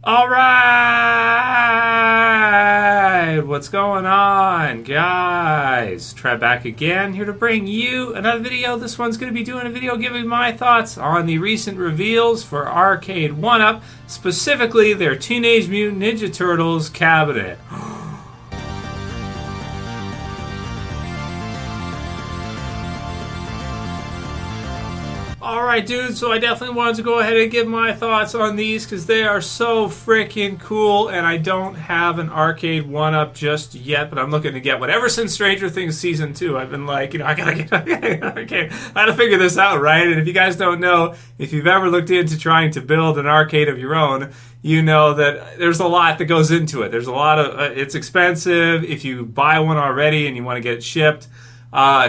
All right, what's going on, guys? Trev back again, here to bring you another video. This one's going to be doing a video giving my thoughts on the recent reveals for Arcade1Up, specifically their Teenage Mutant Ninja Turtles cabinet. Alright, dude, so I definitely wanted to go ahead and give my thoughts on these because they are so freaking cool, and I don't have an Arcade1Up just yet, but I'm looking to get one. Ever since Stranger Things Season 2, I've been like, I gotta figure this out, right? And if you guys don't know, if you've ever looked into trying to build an arcade of your own, you know that there's a lot that goes into it. There's a lot of, it's expensive. If you buy one already and you want to get it shipped,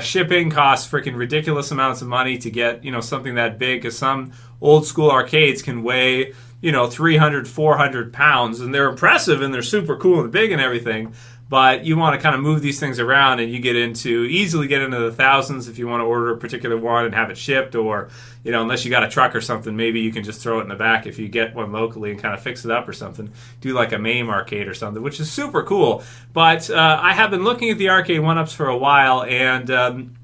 shipping costs freaking ridiculous amounts of money to get, something that big, because some old school arcades can weigh, 300, 400 pounds, and they're impressive and they're super cool and big and everything. But you want to kind of move these things around, and you easily get into the thousands if you want to order a particular one and have it shipped, or, unless you got a truck or something, maybe you can just throw it in the back if you get one locally and kind of fix it up or something. Do like a MAME arcade or something, which is super cool. But I have been looking at the Arcade1Ups for a while, and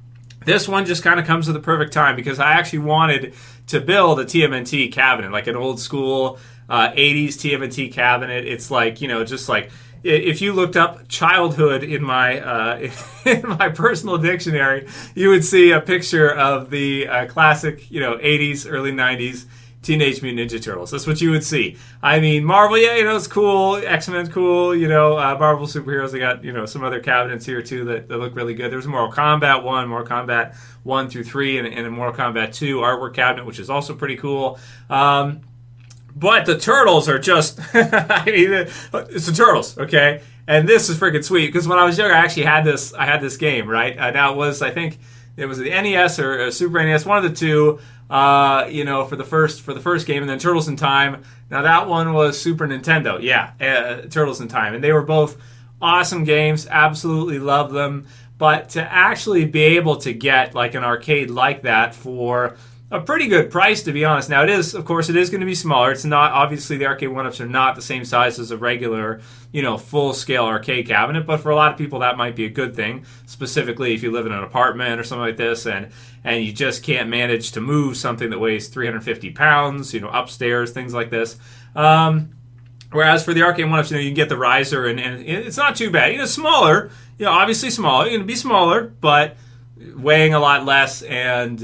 this one just kind of comes at the perfect time because I actually wanted to build a TMNT cabinet, like an old school 80s TMNT cabinet. It's like, just like, if you looked up childhood in my in my personal dictionary, you would see a picture of the classic, 80s, early 90s Teenage Mutant Ninja Turtles. That's what you would see. I mean, Marvel, yeah, it's cool. X-Men's cool. Marvel superheroes. They got some other cabinets here too that look really good. There's a Mortal Kombat 1, Mortal Kombat 1 through 3, and a Mortal Kombat 2 artwork cabinet, which is also pretty cool. But the Turtles are just, it's the Turtles, okay? And this is freaking sweet, because when I was younger, I actually had this game, right? Now I think it was the NES or Super NES, one of the two, for the first game, and then Turtles in Time. Now that one was Super Nintendo, Turtles in Time. And they were both awesome games, absolutely love them. But to actually be able to get like an arcade like that for a pretty good price, to be honest. Now, it is going to be smaller. It's not, obviously, the Arcade1Ups are not the same size as a regular, full-scale arcade cabinet, but for a lot of people, that might be a good thing, specifically if you live in an apartment or something like this, and you just can't manage to move something that weighs 350 pounds, upstairs, things like this. Whereas for the Arcade1Ups, you can get the riser, and it's not too bad. Smaller, obviously smaller. It's going to be smaller, but weighing a lot less and,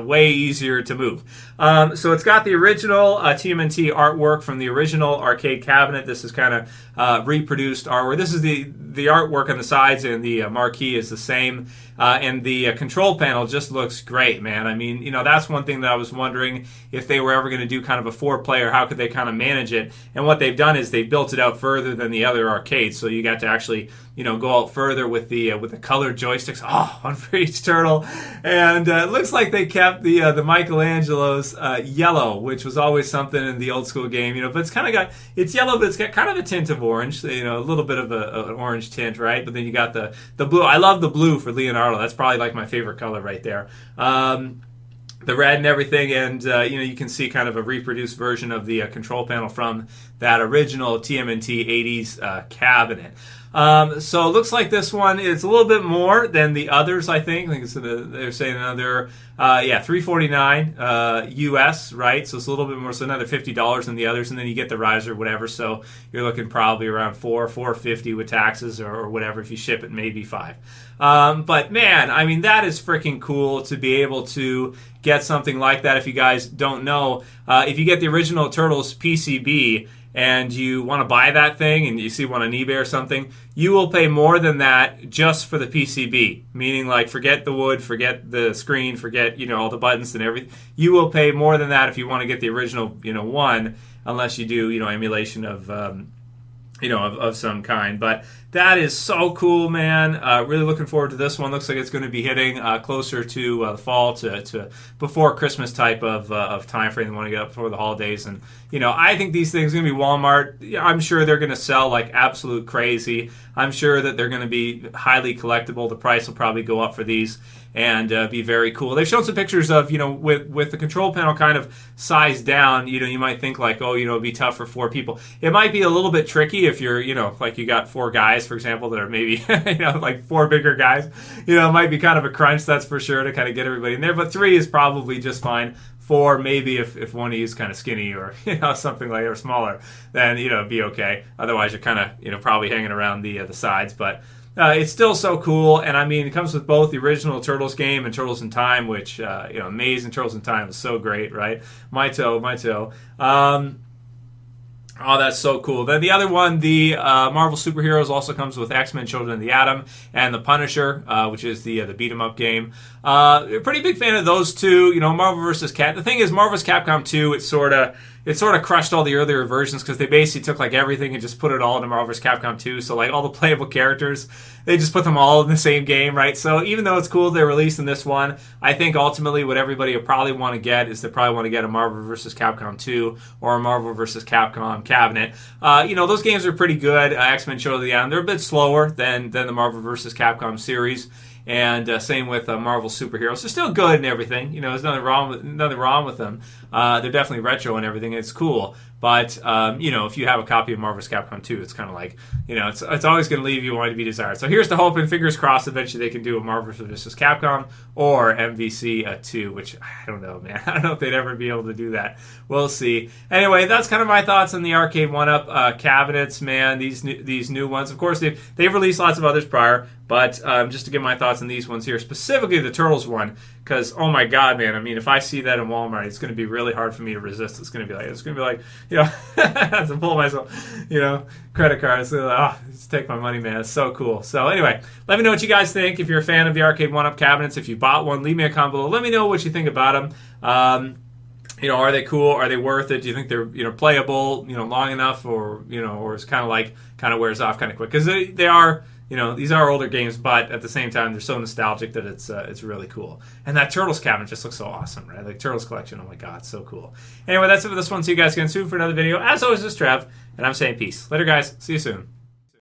way easier to move. So it's got the original TMNT artwork from the original arcade cabinet. This is kind of reproduced artwork. This is the artwork on the sides, and the marquee is the same. And the control panel just looks great, man. I mean, that's one thing that I was wondering if they were ever going to do kind of a 4-player, how could they kind of manage it? And what they've done is they've built it out further than the other arcades, so you got to actually, go out further with the colored joysticks. Oh, one for each turtle. And it looks like they kept the Michelangelo's yellow, which was always something in the old school game, but it's yellow, but it's got kind of a tint of orange, a little bit of an orange tint, right? But then you got the blue. I love the blue for Leonardo. That's probably like my favorite color right there. The red and everything, and you can see kind of a reproduced version of the control panel from that original TMNT 80s cabinet. So it looks like this one is a little bit more than the others, I think. They're saying another, $349 US, right? So it's a little bit more, so another $50 than the others, and then you get the riser, whatever. So you're looking probably around $450 with taxes or whatever. If you ship it, maybe $5. But man, I mean, that is freaking cool to be able to get something like that. If you guys don't know, if you get the original Turtles PCB, and you want to buy that thing and you see one on eBay or something, you will pay more than that just for the PCB. Meaning, like, forget the wood, forget the screen, forget, all the buttons and everything. You will pay more than that if you want to get the original, one, unless you do, emulation of, of some kind. But that is so cool, man. Really looking forward to this one. Looks like it's going to be hitting closer to the fall to before Christmas type of time frame. They want to get up before the holidays. And, I think these things are going to be Walmart. I'm sure they're going to sell like absolute crazy. I'm sure that they're going to be highly collectible. The price will probably go up for these. and be very cool. They've shown some pictures of, with the control panel kind of sized down, you might think like, oh, it'd be tough for 4 people. It might be a little bit tricky if you're, like you got 4 guys, for example, that are maybe, like 4 bigger guys. It might be kind of a crunch, that's for sure, to kind of get everybody in there. But 3 is probably just fine. 4, maybe if one of you is kind of skinny or something like, or smaller, then it'd be okay. Otherwise, you're kind of probably hanging around the sides, but. It's still so cool, and I mean, it comes with both the original Turtles game and Turtles in Time, which, Amazing Turtles in Time was so great, right? My toe. Oh, that's so cool. Then the other one, the Marvel Superheroes, also comes with X-Men Children of the Atom and The Punisher, which is the beat-em-up game. Pretty big fan of those two. Marvel vs. The thing is, Marvel vs. Capcom 2, it sort of crushed all the earlier versions because they basically took like everything and just put it all into Marvel vs. Capcom 2. So like all the playable characters, they just put them all in the same game, right? So even though it's cool they're releasing this one, I think ultimately what everybody will probably want to get is they probably want to get a Marvel vs. Capcom 2 or a Marvel vs. Capcom cabinet. Those games are pretty good. X-Men Children of the Atom, they're a bit slower than the Marvel vs. Capcom series. And same with Marvel Superheroes. They're still good and everything. There's nothing wrong with them. They're definitely retro and everything. It's cool. But, if you have a copy of Marvel vs. Capcom 2, it's kind of like, it's always going to leave you wanting to be desired. So here's the hope, and fingers crossed eventually they can do a Marvel vs. Capcom or MVC 2, which I don't know, man. I don't know if they'd ever be able to do that. We'll see. Anyway, that's kind of my thoughts on the Arcade1Up cabinets, man. These new ones. Of course, they've released lots of others prior, but just to give my thoughts on these ones here, specifically the Turtles one, because, oh my God, man, I mean, if I see that in Walmart, it's going to be really hard for me to resist. It's going to be like, I have to pull myself, credit card. It's like, just take my money, man. It's so cool. So anyway, let me know what you guys think. If you're a fan of the Arcade1Up cabinets, if you bought one, leave me a comment below. Let me know what you think about them. Are they cool? Are they worth it? Do you think they're playable, long enough, or or it's kind of wears off kind of quick? Because they are. These are older games, but at the same time, they're so nostalgic that it's really cool. And that Turtles cabinet just looks so awesome, right? Like Turtles collection, oh my God, so cool. Anyway, that's it for this one. See you guys again soon for another video. As always, this is Trev, and I'm saying peace. Later, guys. See you soon.